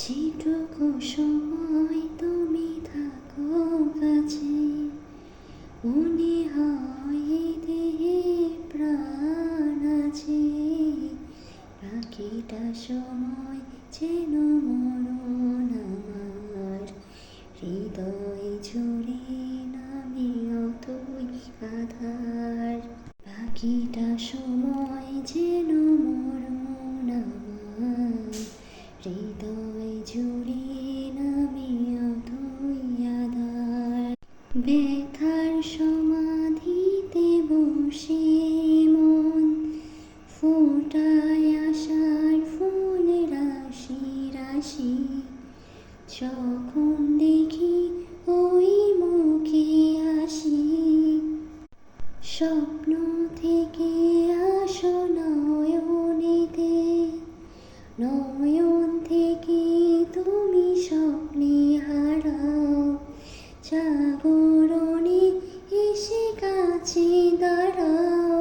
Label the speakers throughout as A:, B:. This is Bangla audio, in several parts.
A: যেটুকু সময় তুমি থাকো কাছে, মনে হয় এ দেহে প্রাণ আছে। বাকিটা সময় যেন মরণ আমার, হৃদয় জুড়ে নামে অতই আধার। বাকিটা সময় যেন মরণ আমার, হৃদয় জুড়ে নামে অতই আধার। ব্যথার সমাধিতে বসে মন ফোটায় আশার ফুল রাশি রাশি। যখন দেখি ওই মুখে হাসি, স্বপ্ন থেকে আসো নয়নেতে, নয়ন থেকে তুমি স্বপ্নে হারাও। জাগরণে এসে কাছে দাঁড়াও,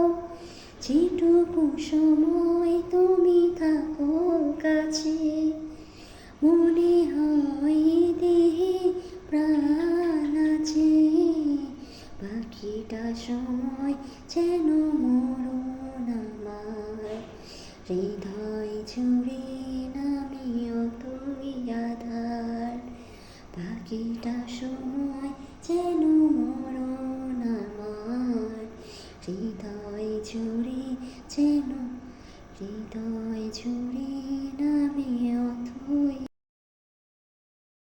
A: যেটুকু সময় তুমি থাকো কাছে, মনে হয় দেহে প্রাণ আছে। বাকিটা সময় যেন মরণ আমার, হৃদয় জুড়ে নামে অতই আধার। বাকিটা সময়